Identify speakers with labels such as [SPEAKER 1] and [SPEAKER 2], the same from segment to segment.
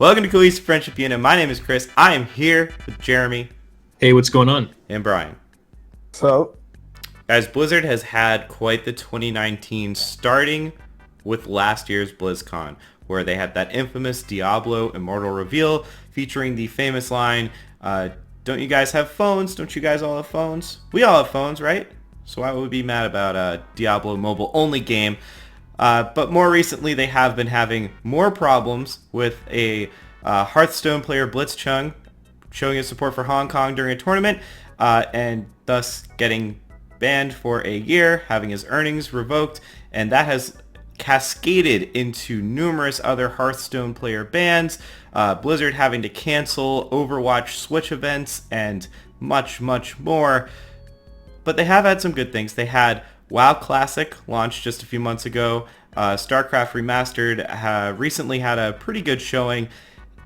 [SPEAKER 1] Welcome to Cohesive Friendship Unit. My name is Chris. I am here with Jeremy.
[SPEAKER 2] Hey, what's going on?
[SPEAKER 1] And Brian.
[SPEAKER 3] So,
[SPEAKER 1] Guys, Blizzard has had quite the 2019, starting with last year's BlizzCon, where they had that infamous Diablo immortal reveal featuring the famous line, don't you guys have phones? Don't you guys all have phones? We all have phones, right? So why would we be mad about a Diablo mobile only game? But more recently, they have been having more problems with a Hearthstone player, blitz chung, showing his support for Hong Kong during a tournament, and thus getting banned for a year, having his earnings revoked, and that has cascaded into numerous other Hearthstone player bans, Blizzard having to cancel Overwatch Switch events, and much, much more. But they have had some good things. They had WoW Classic launched just a few months ago. StarCraft Remastered recently had a pretty good showing.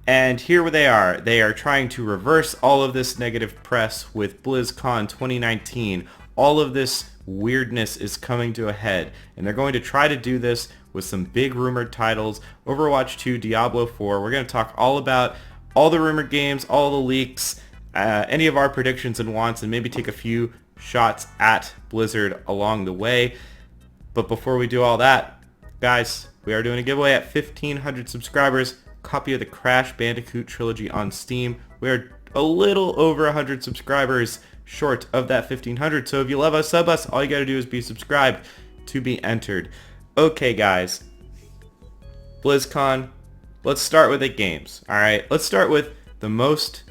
[SPEAKER 1] And here they are. They are trying to reverse all of this negative press with BlizzCon 2019. All of this weirdness is coming to a head. And they're going to try to do this with some big rumored titles. Overwatch 2, Diablo 4. We're going to talk all about all the rumored games, all the leaks, any of our predictions and wants, and maybe take a few shots at Blizzard along the way. But before we do all that, guys, we are doing a giveaway at 1,500 subscribers. Copy of the Crash Bandicoot trilogy on Steam. We are a little over 100 subscribers short of that 1,500. So if you love us, sub us. All you got to do is be subscribed to be entered. Okay, guys. BlizzCon. Let's start with the games. All right. Let's start with the most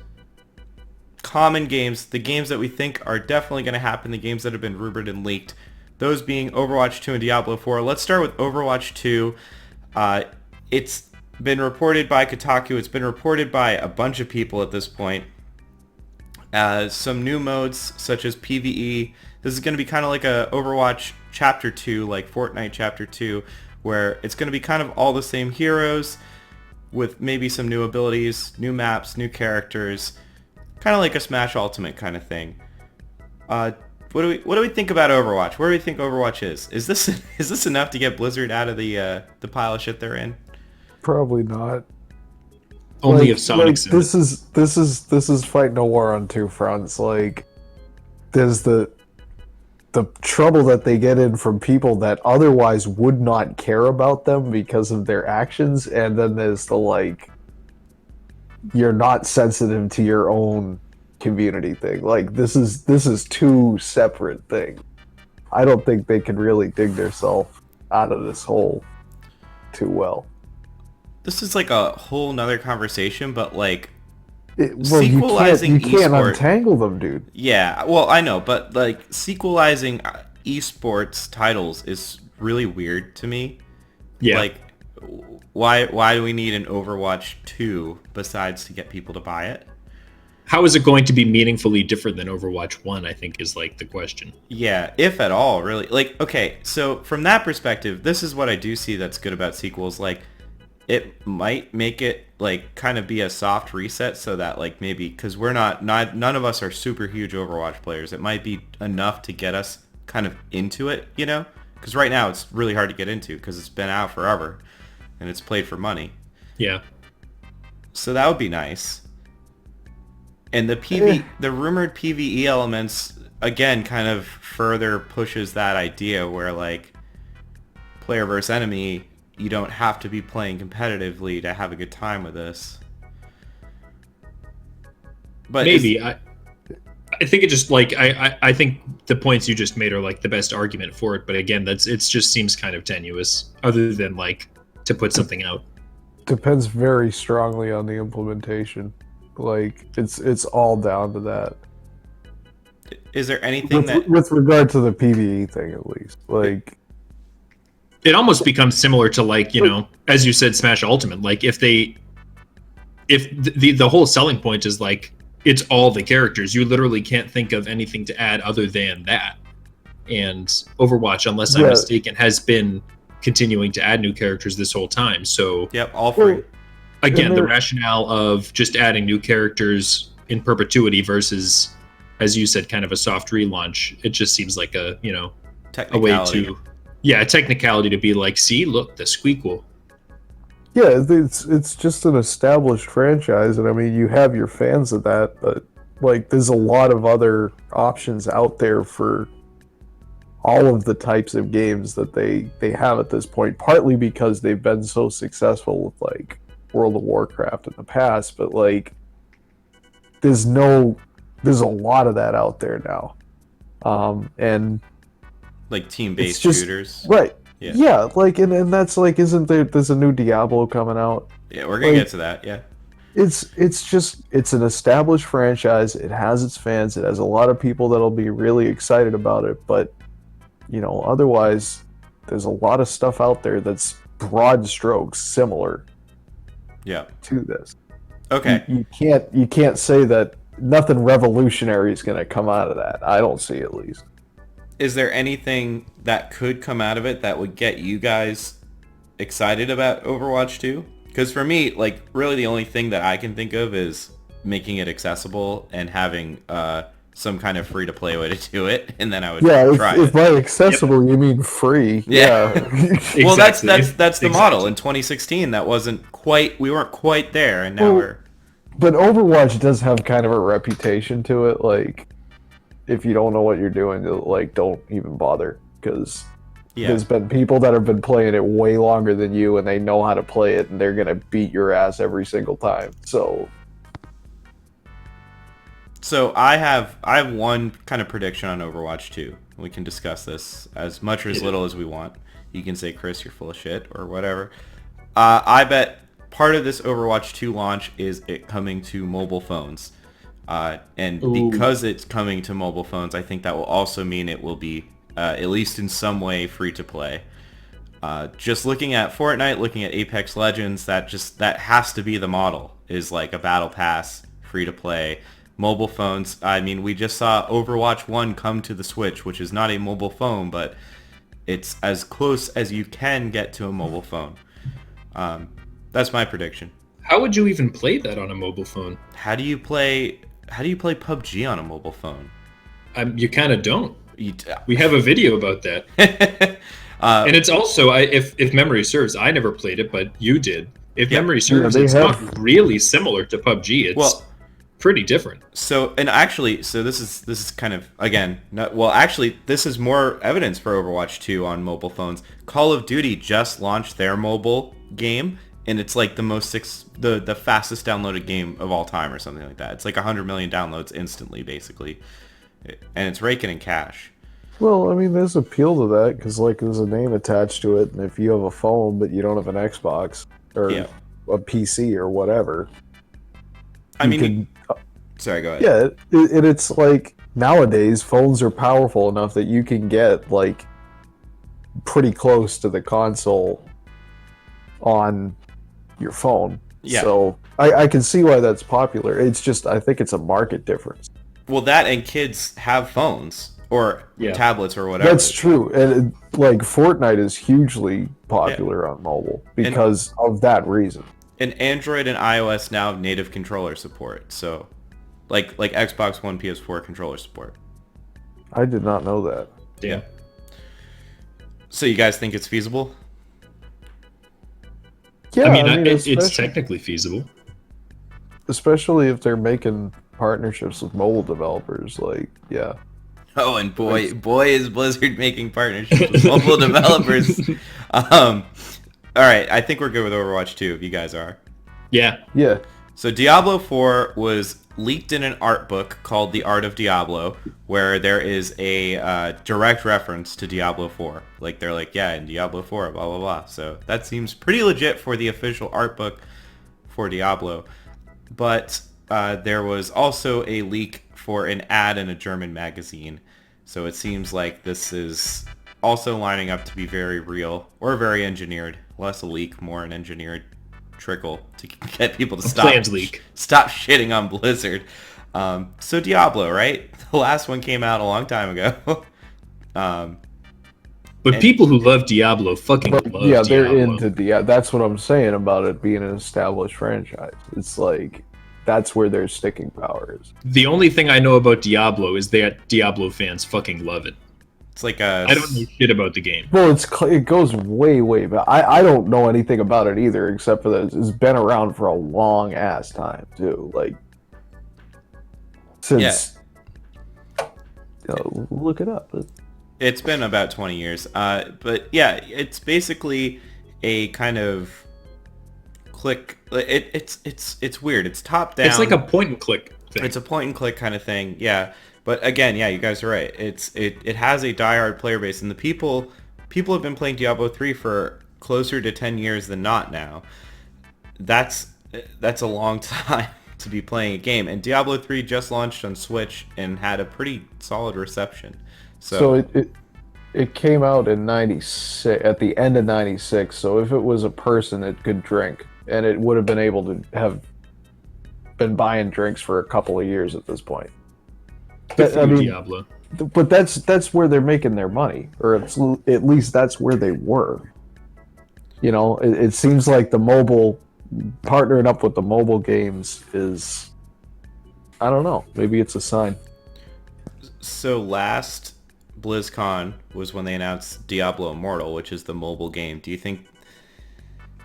[SPEAKER 1] common games, the games that we think are definitely going to happen, the games that have been rumored and leaked. Those being Overwatch 2 and Diablo 4. Let's start with Overwatch 2. It's been reported by Kotaku. It's been reported by a bunch of people at this point. Some new modes such as PvE. This is going to be kind of like a Overwatch Chapter 2, like Fortnite Chapter 2, where it's going to be kind of all the same heroes with maybe some new abilities, new maps, new characters, kind of like a Smash Ultimate kind of thing. What do we think about Overwatch? Where do we think Overwatch is? Is this enough to get Blizzard out of the pile of shit they're in?
[SPEAKER 3] probably not.
[SPEAKER 2] Only if Sonic's in it.
[SPEAKER 3] This is fighting a war on two fronts. Like, there's the trouble that they get in from people that otherwise would not care about them because of their actions, and then there's the like, you're not sensitive to your own community thing. Like, this is two separate things. I don't think they can really dig themselves out of this hole too well.
[SPEAKER 1] This is like a whole nother conversation, but like
[SPEAKER 3] Sequelizing you can't
[SPEAKER 1] esport,
[SPEAKER 3] untangle them, dude.
[SPEAKER 1] Yeah, well, I know, but like sequelizing esports titles is really weird to me.
[SPEAKER 2] Yeah.
[SPEAKER 1] Like, why do we need an Overwatch 2 besides to get people to buy it?
[SPEAKER 2] How is it going to be meaningfully different than Overwatch 1, I think, is like the question.
[SPEAKER 1] Yeah, if at all, really. Like, okay, so from that perspective, this is what I do see that's good about sequels. Like, it might make it like kind of be a soft reset so that like maybe, because we're none of us are super huge Overwatch players. It might be enough to get us kind of into it, you know? Because right now it's really hard to get into because it's been out forever and it's played for money.
[SPEAKER 2] Yeah.
[SPEAKER 1] So that would be nice. And the rumored PvE elements, again, kind of further pushes that idea where like player versus enemy, you don't have to be playing competitively to have a good time with this. But
[SPEAKER 2] maybe I think it just like I think the points you just made are like the best argument for it. But again, it just seems kind of tenuous, other than like to put something out.
[SPEAKER 3] Depends very strongly on the implementation. Like, it's all down to that.
[SPEAKER 1] Is there anything
[SPEAKER 3] with regard to the PvE thing, at least? Like,
[SPEAKER 2] it almost becomes similar to like, you know, as you said, Smash Ultimate. Like if the whole selling point is like it's all the characters, you literally can't think of anything to add other than that. And Overwatch, unless I'm mistaken, has been continuing to add new characters this whole time. So
[SPEAKER 1] yep, all free.
[SPEAKER 2] Again, the rationale of just adding new characters in perpetuity versus, as you said, kind of a soft relaunch, it just seems like a, you know, a way to, a technicality to be like, see, look, the squeakle.
[SPEAKER 3] Yeah, it's just an established franchise, and I mean, you have your fans of that, but like, there's a lot of other options out there for all of the types of games that they have at this point. Partly because they've been so successful with like World of Warcraft in the past, but like, there's a lot of that out there now, and
[SPEAKER 1] Like team-based
[SPEAKER 3] just,
[SPEAKER 1] shooters.
[SPEAKER 3] right?
[SPEAKER 1] Yeah.
[SPEAKER 3] Yeah, like, and that's like, isn't there's a new Diablo coming out?
[SPEAKER 1] Yeah, we're gonna
[SPEAKER 3] Like,
[SPEAKER 1] get to that. Yeah.
[SPEAKER 3] it's an established franchise. It has its fans. It has a lot of people that'll be really excited about it. But otherwise, there's a lot of stuff out there that's broad strokes similar
[SPEAKER 1] Yeah.
[SPEAKER 3] to this.
[SPEAKER 1] Okay.
[SPEAKER 3] You can't say that nothing revolutionary is going to come out of that. I don't see, at least.
[SPEAKER 1] Is there anything that could come out of it that would get you guys excited about Overwatch 2? Because for me, like, really the only thing that I can think of is making it accessible and having some kind of free-to-play way to do it, and then I would try
[SPEAKER 3] if
[SPEAKER 1] it.
[SPEAKER 3] by accessible you mean free,
[SPEAKER 1] Yeah.
[SPEAKER 3] yeah.
[SPEAKER 1] Well, that's the
[SPEAKER 2] Exactly.
[SPEAKER 1] model. In 2016, we weren't quite there, and now we're...
[SPEAKER 3] But Overwatch does have kind of a reputation to it. Like, if you don't know what you're doing, like, don't even bother, because
[SPEAKER 1] Yeah.
[SPEAKER 3] there's been people that have been playing it way longer than you, and they know how to play it, and they're gonna beat your ass every single time.
[SPEAKER 1] So I have one kind of prediction on Overwatch 2. We can discuss this as much or as little as we want. You can say, Chris, you're full of shit, or whatever. I bet part of this Overwatch 2 launch is it coming to mobile phones. And because it's coming to mobile phones, I think that will also mean it will be, at least in some way, free to play. Just looking at Fortnite, looking at Apex Legends, that has to be the model, is like a battle pass, free to play. Mobile phones, I mean, we just saw Overwatch 1 come to the Switch, which is not a mobile phone, but it's as close as you can get to a mobile phone. That's my prediction.
[SPEAKER 2] How would you even play that on a mobile phone?
[SPEAKER 1] How do you play PUBG on a mobile phone?
[SPEAKER 2] You kind of don't. We have a video about that. And it's also, if memory serves, I never played it, but you did. If memory serves, it's not really similar to PUBG. It's pretty different.
[SPEAKER 1] So this is kind of, again, this is more evidence for Overwatch 2 on mobile phones. Call of Duty just launched their mobile game, and it's like the fastest downloaded game of all time or something like that. It's like 100 million downloads instantly, basically, and it's raking in cash.
[SPEAKER 3] Well, I mean, there's appeal to that because, like, there's a name attached to it, and if you have a phone but you don't have an Xbox or a PC or whatever,
[SPEAKER 1] sorry, go ahead.
[SPEAKER 3] Yeah, it's like nowadays phones are powerful enough that you can get like pretty close to the console on your phone.
[SPEAKER 1] Yeah.
[SPEAKER 3] So I can see why that's popular. It's just, I think it's a market difference.
[SPEAKER 1] Well, that and kids have phones or tablets or whatever.
[SPEAKER 3] That's true. And like Fortnite is hugely popular on mobile because of that reason.
[SPEAKER 1] And Android and iOS now have native controller support. So like Xbox One, PS4 controller support.
[SPEAKER 3] I did not know that.
[SPEAKER 2] Yeah.
[SPEAKER 1] So you guys think it's feasible?
[SPEAKER 3] Yeah,
[SPEAKER 2] I mean it's technically feasible.
[SPEAKER 3] Especially if they're making partnerships with mobile developers, like, yeah.
[SPEAKER 1] Oh, and boy is Blizzard making partnerships with mobile developers. All right, I think we're good with Overwatch 2 if you guys are.
[SPEAKER 2] Yeah.
[SPEAKER 3] Yeah.
[SPEAKER 1] So Diablo 4 was leaked in an art book called The Art of Diablo, where there is a direct reference to Diablo 4. Like, they're like, yeah, in Diablo 4, blah, blah, blah. So that seems pretty legit for the official art book for Diablo. But there was also a leak for an ad in a German magazine. So it seems like this is also lining up to be very real or very engineered. Less a leak, more an engineered trickle to get people to stop shitting on Blizzard. So Diablo, right? The last one came out a long time ago.
[SPEAKER 2] But people who love Diablo fucking love Diablo.
[SPEAKER 3] Yeah, they're into Diablo. That's what I'm saying about it being an established franchise. It's like, that's where their sticking power is.
[SPEAKER 2] The only thing I know about Diablo is that Diablo fans fucking love it.
[SPEAKER 1] It's like a...
[SPEAKER 2] I don't know shit about the game.
[SPEAKER 3] Well, it goes way back. I don't know anything about it either, except for that it's been around for a long ass time too. Like since look it up.
[SPEAKER 1] It's been about 20 years. But yeah, it's basically a kind of click. It's weird. It's top down.
[SPEAKER 2] It's like a point and click thing.
[SPEAKER 1] It's a point and click kind of thing. Yeah. But again, yeah, you guys are right. It has a diehard player base, and the people have been playing Diablo 3 for closer to 10 years than not now. That's a long time to be playing a game, and Diablo 3 just launched on Switch and had a pretty solid reception.
[SPEAKER 3] So it came out in 96, at the end of 96, so if it was a person it could drink, and it would have been able to have been buying drinks for a couple of years at this point.
[SPEAKER 2] Diablo.
[SPEAKER 3] But that's where they're making their money, or at least that's where they were. You know, it seems like the mobile, partnering up with the mobile games is, I don't know, maybe it's a sign.
[SPEAKER 1] So last BlizzCon was when they announced Diablo Immortal, which is the mobile game. Do you think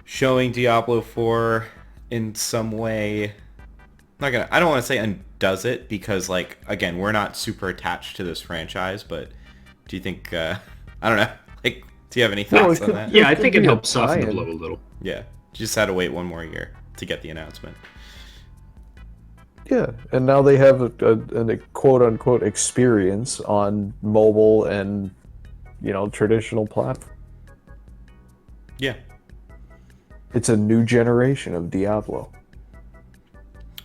[SPEAKER 1] showing Diablo 4 in some way, I don't want to say undoes it, because like, again, we're not super attached to this franchise, but do you think I don't know, like, do you have any thoughts on that?
[SPEAKER 2] Yeah, I think it helps soften the blow a little.
[SPEAKER 1] Yeah, just had to wait one more year to get the announcement.
[SPEAKER 3] Yeah, and now they have a quote-unquote experience on mobile and, traditional platform.
[SPEAKER 1] Yeah.
[SPEAKER 3] It's a new generation of Diablo.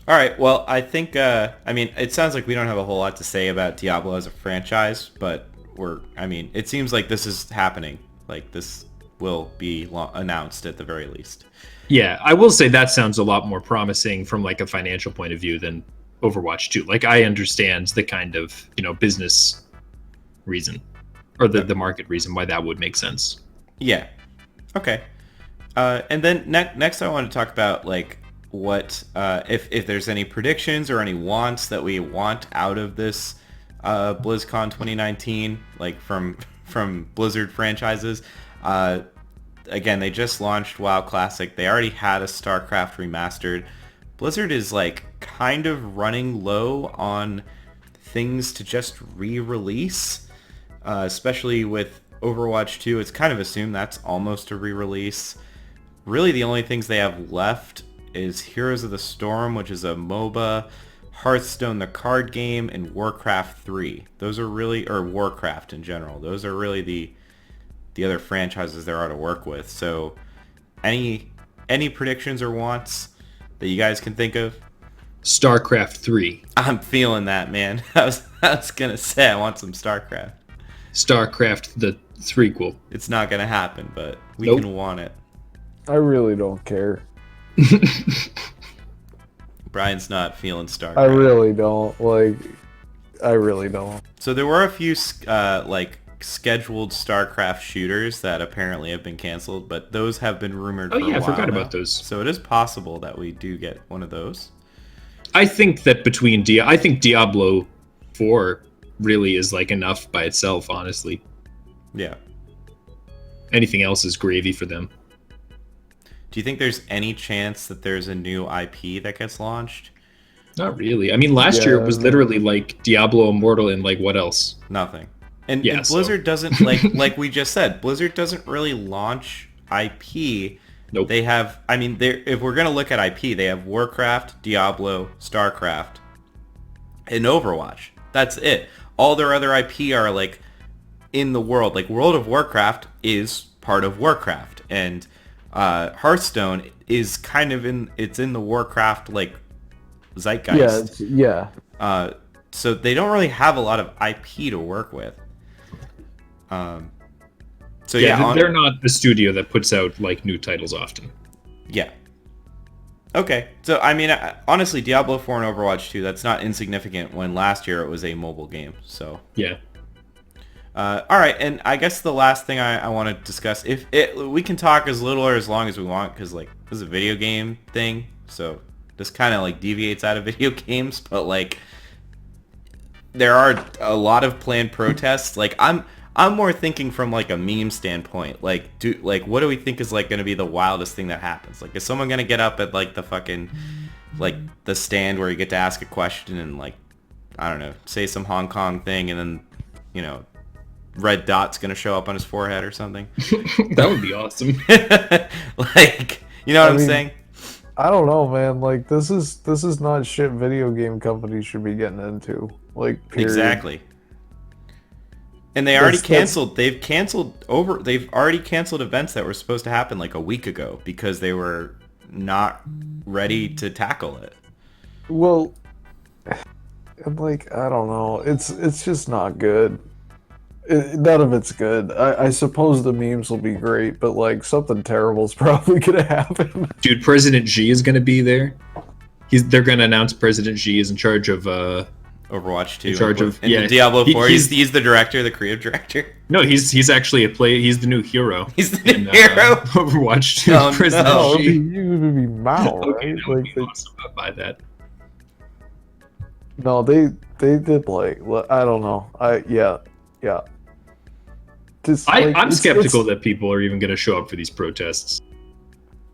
[SPEAKER 1] All right, well, I think, it sounds like we don't have a whole lot to say about Diablo as a franchise, but it seems like this is happening. Like, this will be announced at the very least.
[SPEAKER 2] Yeah, I will say that sounds a lot more promising from like a financial point of view than Overwatch 2. Like, I understand the kind of, business reason or the market reason why that would make sense.
[SPEAKER 1] Yeah. Okay. And then next I want to talk about like what if there's any predictions or any wants that we want out of this BlizzCon 2019, like from Blizzard franchises. Again, they just launched WoW Classic. They already had a StarCraft remastered. Blizzard is like kind of running low on things to just re-release, especially with Overwatch 2. It's kind of assumed that's almost a re-release. Really, the only things they have left is Heroes of the Storm, which is a MOBA, Hearthstone, the card game, and Warcraft 3. Those are really, or Warcraft in general. Those are really the other franchises there are to work with. So any predictions or wants that you guys can think of?
[SPEAKER 2] StarCraft 3.
[SPEAKER 1] I'm feeling that, man. I was gonna say I want some StarCraft.
[SPEAKER 2] StarCraft the threequel.
[SPEAKER 1] It's not gonna happen, but we can want it.
[SPEAKER 3] I really don't care.
[SPEAKER 1] Brian's not feeling StarCraft.
[SPEAKER 3] I really don't. I really don't.
[SPEAKER 1] So there were a few scheduled StarCraft shooters that apparently have been canceled, but those have been rumored for a while
[SPEAKER 2] I forgot
[SPEAKER 1] now.
[SPEAKER 2] about those.
[SPEAKER 1] So it is possible that we do get one of those.
[SPEAKER 2] I think that I think Diablo 4 really is like enough by itself, honestly.
[SPEAKER 1] Yeah.
[SPEAKER 2] Anything else is gravy for them.
[SPEAKER 1] Do you think there's any chance that there's a new IP that gets launched?
[SPEAKER 2] Not really. I mean, last year it was literally like Diablo Immortal and like what else?
[SPEAKER 1] Nothing. And Blizzard doesn't, like we just said, Blizzard doesn't really launch IP.
[SPEAKER 2] Nope.
[SPEAKER 1] They have, if we're going to look at IP, they have Warcraft, Diablo, StarCraft, and Overwatch. That's it. All their other IP are like in the world. Like World of Warcraft is part of Warcraft, and Hearthstone is kind of in the Warcraft like zeitgeist.
[SPEAKER 3] Yeah.
[SPEAKER 1] So they don't really have a lot of IP to work with.
[SPEAKER 2] They're not the studio that puts out like new titles often.
[SPEAKER 1] Yeah. Okay. So honestly, Diablo 4 and Overwatch 2, that's not insignificant when last year it was a mobile game. So
[SPEAKER 2] yeah.
[SPEAKER 1] All right, and I guess the last thing I want to discuss, we can talk as little or as long as we want, because like this is a video game thing, so this kind of like deviates out of video games, but like there are a lot of planned protests. Like I'm more thinking from like a meme standpoint. Like, what do we think is like going to be the wildest thing that happens? Like, is someone going to get up at like the fucking, like the stand where you get to ask a question and like, I don't know, say some Hong Kong thing, and then, you know, red dot's going to show up on his forehead or something?
[SPEAKER 2] That would be awesome.
[SPEAKER 1] Like, you know what I'm saying?
[SPEAKER 3] I don't know, man. Like, this is not shit video game companies should be getting into. Like, period.
[SPEAKER 1] Exactly. And they already canceled. They've already canceled events that were supposed to happen like a week ago because they were not ready to tackle it.
[SPEAKER 3] Well, and like, I don't know. It's just not good. None of it's good. I suppose the memes will be great, but like something terrible is probably gonna happen.
[SPEAKER 2] Dude, President Xi is gonna be there. They're gonna announce President Xi is in charge of
[SPEAKER 1] Overwatch 2.
[SPEAKER 2] In charge of
[SPEAKER 1] Diablo 4. He's the director, the creative director.
[SPEAKER 2] No, he's actually he's the new hero.
[SPEAKER 1] He's the new hero.
[SPEAKER 2] Overwatch 2.
[SPEAKER 1] Oh,
[SPEAKER 2] President
[SPEAKER 1] no.
[SPEAKER 2] Xi.
[SPEAKER 3] You would be Mao,
[SPEAKER 2] Okay,
[SPEAKER 3] right?
[SPEAKER 2] that would
[SPEAKER 3] Like,
[SPEAKER 2] be awesome. I'd buy that.
[SPEAKER 3] no, they did like, I don't know. Yeah. Just, like,
[SPEAKER 2] I'm
[SPEAKER 3] it's
[SPEAKER 2] skeptical that people are even going to show up for these protests.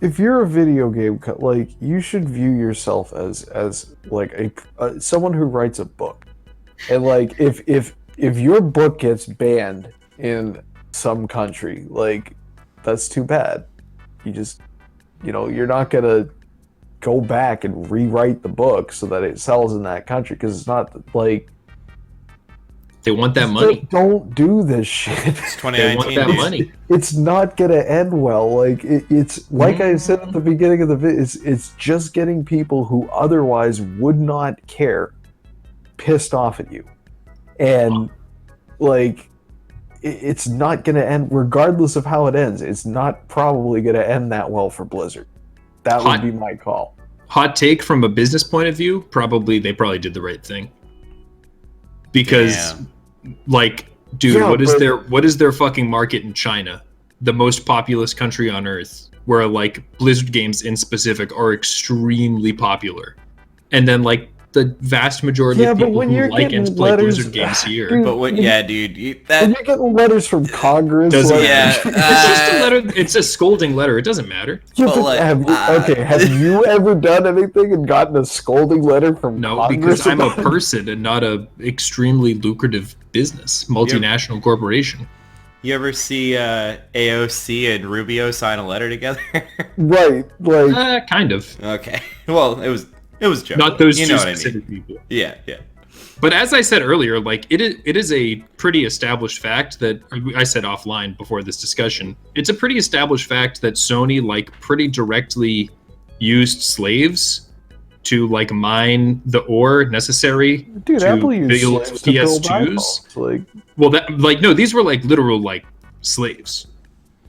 [SPEAKER 3] if you're a video game like, you should view yourself as like someone who writes a book, and like if your book gets banned in some country, like, that's too bad. You just, you know, you're not gonna go back and rewrite the book so that it sells in that country, because it's not like,
[SPEAKER 2] They want that money.
[SPEAKER 3] don't do this shit.
[SPEAKER 1] It's
[SPEAKER 2] They
[SPEAKER 1] 2019.
[SPEAKER 2] want that
[SPEAKER 1] dude.
[SPEAKER 2] money.
[SPEAKER 3] It's not gonna end well. Like, it's like I said at the beginning of the video, it's just getting people who otherwise would not care pissed off at you, and like, it's not gonna end, regardless of how it ends. It's not probably gonna end that well for Blizzard. That would be my call.
[SPEAKER 2] Hot take from a business point of view, they probably did the right thing. Because, like, dude,
[SPEAKER 3] Yeah,
[SPEAKER 2] what is their fucking market in China? The most populous country on earth, where like Blizzard games in specific are extremely popular. And then like the vast majority of people who like and play Blizzard games here.
[SPEAKER 3] Dude,
[SPEAKER 1] But what? Yeah, dude.
[SPEAKER 3] when you're getting letters from Congress,
[SPEAKER 2] Doesn't
[SPEAKER 3] like,
[SPEAKER 2] matter. It's just a letter. It's a scolding letter. It doesn't matter.
[SPEAKER 3] yeah,
[SPEAKER 1] But,
[SPEAKER 3] but
[SPEAKER 1] like,
[SPEAKER 3] have you ever done anything and gotten a scolding letter from
[SPEAKER 2] No,
[SPEAKER 3] Congress?
[SPEAKER 2] because I'm a
[SPEAKER 3] about it?
[SPEAKER 2] person and not a extremely lucrative business, multinational corporation.
[SPEAKER 1] You ever see AOC and Rubio sign a letter together?
[SPEAKER 3] Right, like,
[SPEAKER 2] Kind of.
[SPEAKER 1] Okay. Well, it was joking.
[SPEAKER 2] Not those
[SPEAKER 1] you
[SPEAKER 2] two
[SPEAKER 1] know what I
[SPEAKER 2] specific
[SPEAKER 1] mean.
[SPEAKER 2] people.
[SPEAKER 1] Yeah.
[SPEAKER 2] But as I said earlier, like it is a pretty established fact that I said offline before this discussion. It's a pretty established fact that Sony like pretty directly used slaves to like mine the ore necessary
[SPEAKER 3] dude,
[SPEAKER 2] to
[SPEAKER 3] Apple used
[SPEAKER 2] build
[SPEAKER 3] slaves to build
[SPEAKER 2] PS2s.
[SPEAKER 3] iPhones. Like,
[SPEAKER 2] Well, that like no, these were like literal like slaves,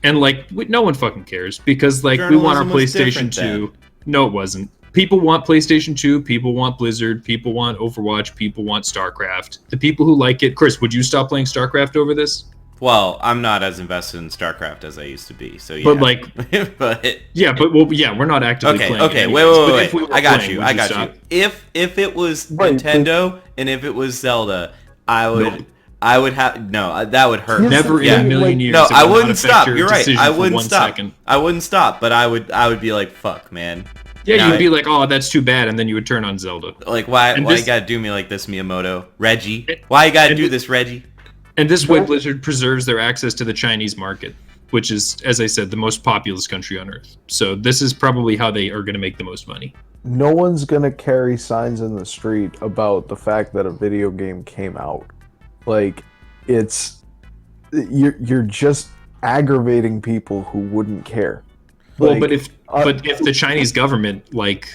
[SPEAKER 2] and like no one fucking cares because like we want our
[SPEAKER 1] Journalism was
[SPEAKER 2] PlayStation
[SPEAKER 1] different
[SPEAKER 2] 2. No, it wasn't. People want PlayStation 2. People want Blizzard. People want Overwatch. People want StarCraft. The people who like it, Chris, would you stop playing StarCraft over this?
[SPEAKER 1] Well, I'm not as invested in StarCraft as I used to be. So yeah.
[SPEAKER 2] But like,
[SPEAKER 1] but
[SPEAKER 2] yeah, but well, yeah, we're not actively playing.
[SPEAKER 1] okay.
[SPEAKER 2] it
[SPEAKER 1] Wait.
[SPEAKER 2] anyways. But if we were
[SPEAKER 1] I got
[SPEAKER 2] playing,
[SPEAKER 1] you.
[SPEAKER 2] would
[SPEAKER 1] I got
[SPEAKER 2] stop?
[SPEAKER 1] you. If it was
[SPEAKER 3] Right,
[SPEAKER 1] Nintendo and if it was Zelda, I would.
[SPEAKER 2] No.
[SPEAKER 1] I would have that would hurt.
[SPEAKER 3] Here's
[SPEAKER 2] Never
[SPEAKER 3] the
[SPEAKER 2] in a
[SPEAKER 3] thing,
[SPEAKER 2] million
[SPEAKER 3] like-
[SPEAKER 2] years.
[SPEAKER 1] No,
[SPEAKER 2] it
[SPEAKER 1] I
[SPEAKER 2] would not
[SPEAKER 1] wouldn't
[SPEAKER 2] affect
[SPEAKER 1] stop.
[SPEAKER 2] your
[SPEAKER 1] You're right.
[SPEAKER 2] decision
[SPEAKER 1] I
[SPEAKER 2] for
[SPEAKER 1] wouldn't
[SPEAKER 2] 1
[SPEAKER 1] stop.
[SPEAKER 2] second.
[SPEAKER 1] I wouldn't stop. But I would be like, fuck, man.
[SPEAKER 2] Yeah,
[SPEAKER 1] Now
[SPEAKER 2] you'd be like, oh, that's too bad, and then you would turn on Zelda.
[SPEAKER 1] Like, why
[SPEAKER 2] And
[SPEAKER 1] you
[SPEAKER 2] this-
[SPEAKER 1] gotta do me like this, Miyamoto? Reggie? Why you gotta
[SPEAKER 2] and
[SPEAKER 1] do
[SPEAKER 2] this-
[SPEAKER 1] this, Reggie?
[SPEAKER 2] And this way, Blizzard preserves their access to the Chinese market, which is, as I said, the most populous country on Earth. So this is probably how they are going to make the most money.
[SPEAKER 3] no one's gonna carry signs in the street about the fact that a video game came out. Like, you're just aggravating people who wouldn't care.
[SPEAKER 2] Well,
[SPEAKER 3] Like,
[SPEAKER 2] but if the Chinese government, like,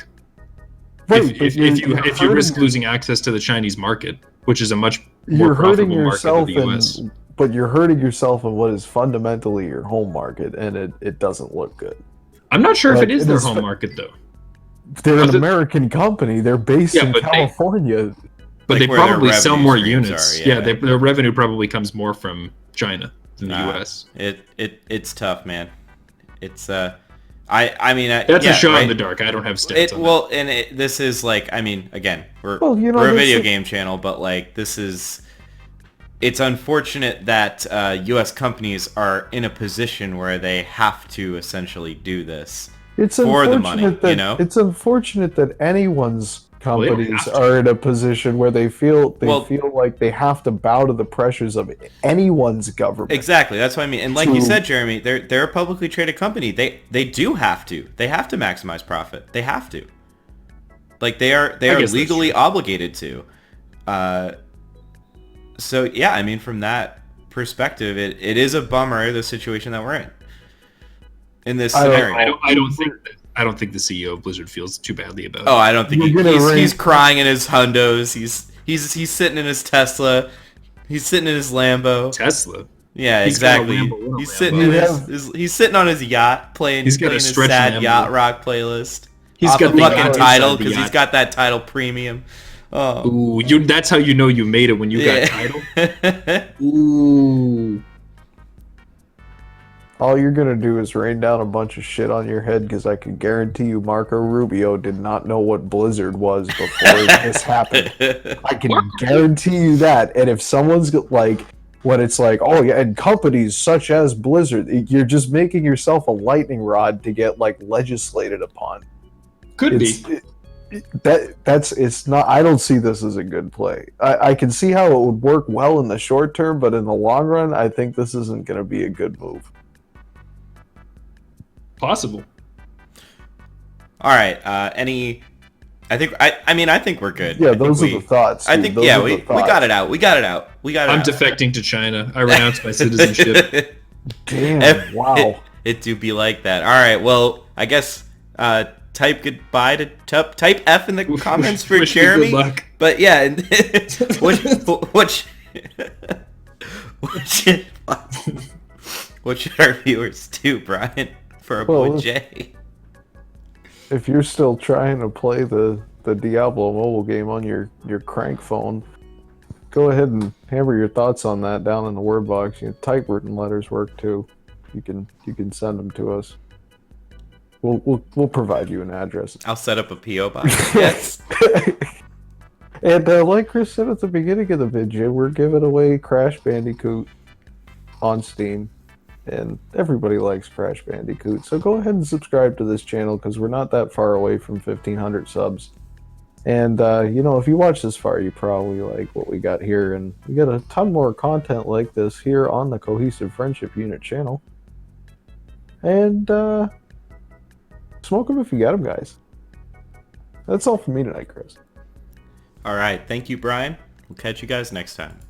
[SPEAKER 3] right,
[SPEAKER 2] if you risk losing access to the Chinese market, which is a much more
[SPEAKER 3] you're hurting
[SPEAKER 2] profitable market than
[SPEAKER 3] yourself,
[SPEAKER 2] the US.
[SPEAKER 3] but you're hurting yourself in what is fundamentally your home market, and it doesn't look good.
[SPEAKER 2] I'm not sure if
[SPEAKER 3] Like,
[SPEAKER 2] it is
[SPEAKER 3] it
[SPEAKER 2] their
[SPEAKER 3] is-
[SPEAKER 2] home market though,
[SPEAKER 3] They're an
[SPEAKER 2] Other-
[SPEAKER 3] American company. They're based
[SPEAKER 2] Yeah,
[SPEAKER 3] in
[SPEAKER 2] but they-
[SPEAKER 3] California.
[SPEAKER 2] but
[SPEAKER 1] Like
[SPEAKER 2] they
[SPEAKER 1] where their
[SPEAKER 2] probably sell
[SPEAKER 1] revenue
[SPEAKER 2] more
[SPEAKER 1] streams
[SPEAKER 2] units.
[SPEAKER 1] are, yeah.
[SPEAKER 2] Their revenue probably comes more from China than the
[SPEAKER 1] Nah,
[SPEAKER 2] US.
[SPEAKER 1] It's tough, man. It's I mean
[SPEAKER 2] That's
[SPEAKER 1] yeah,
[SPEAKER 2] a shot
[SPEAKER 1] right?
[SPEAKER 2] in the dark. I don't have stats on
[SPEAKER 1] Well, and this is like, I mean, again, we're
[SPEAKER 3] Well, you know,
[SPEAKER 1] we're a
[SPEAKER 3] this
[SPEAKER 1] video
[SPEAKER 3] is-
[SPEAKER 1] game channel, but like this is it's unfortunate that U.S. companies are in a position where they have to essentially do this for the money.
[SPEAKER 3] It's unfortunate that anyone's companies
[SPEAKER 2] have to.
[SPEAKER 3] are in a position where they feel like they have to bow to the pressures of anyone's government.
[SPEAKER 1] Exactly, that's what I mean. And like you said, Jeremy, they're a publicly traded company. They do have to. They have to maximize profit. They have to. Like they are legally obligated to. So yeah, I mean, from that perspective, it is a bummer, the situation that we're in this scenario.
[SPEAKER 2] I don't think the CEO of Blizzard feels too badly about it.
[SPEAKER 1] Oh, I don't think he's crying in his hundos. He's sitting in his Tesla. He's sitting in his Lambo.
[SPEAKER 2] Tesla.
[SPEAKER 1] Yeah, exactly. He's sitting he's sitting on his yacht playing his sad Lambo. Yacht rock playlist.
[SPEAKER 2] He's got the
[SPEAKER 1] fucking title because he's got that title premium. Oh.
[SPEAKER 2] Ooh, that's how you know you made it when you got title. Ooh.
[SPEAKER 3] All you're gonna do is rain down a bunch of shit on your head because I can guarantee you Marco Rubio did not know what Blizzard was before this happened. I can guarantee you that. And if someone's like, when it's like, oh yeah, and companies such as Blizzard, you're just making yourself a lightning rod to get like legislated upon.
[SPEAKER 2] Could be.
[SPEAKER 3] It's not. I don't see this as a good play. I can see how it would work well in the short term, but in the long run, I think this isn't going to be a good move.
[SPEAKER 2] Possible.
[SPEAKER 1] All right. I think we're good.
[SPEAKER 3] Yeah, those are the thoughts. Steve.
[SPEAKER 1] I think we got it out. I'm
[SPEAKER 2] defecting to China. I renounce my citizenship.
[SPEAKER 3] Damn! Wow.
[SPEAKER 1] It do be like that. All right. Well, I guess type goodbye to type F in the comments for Jeremy.
[SPEAKER 2] Good luck.
[SPEAKER 1] But yeah, what should our viewers do, Brian? For a boy Jay.
[SPEAKER 3] If you're still trying to play the Diablo mobile game on your crank phone, go ahead and hammer your thoughts on that down in the word box. Typewritten letters work too. You can send them to us. We'll provide you an address.
[SPEAKER 1] I'll set up a PO box. Yes.
[SPEAKER 3] And like Chris said at the beginning of the video, we're giving away Crash Bandicoot on Steam. And everybody likes Crash Bandicoot, so go ahead and subscribe to this channel because we're not that far away from 1,500 subs. And, if you watch this far, you probably like what we got here, and we got a ton more content like this here on the Cohesive Friendship Unit channel. And, smoke them if you got them, guys. That's all from me tonight, Chris.
[SPEAKER 1] All right, thank you, Brian. We'll catch you guys next time.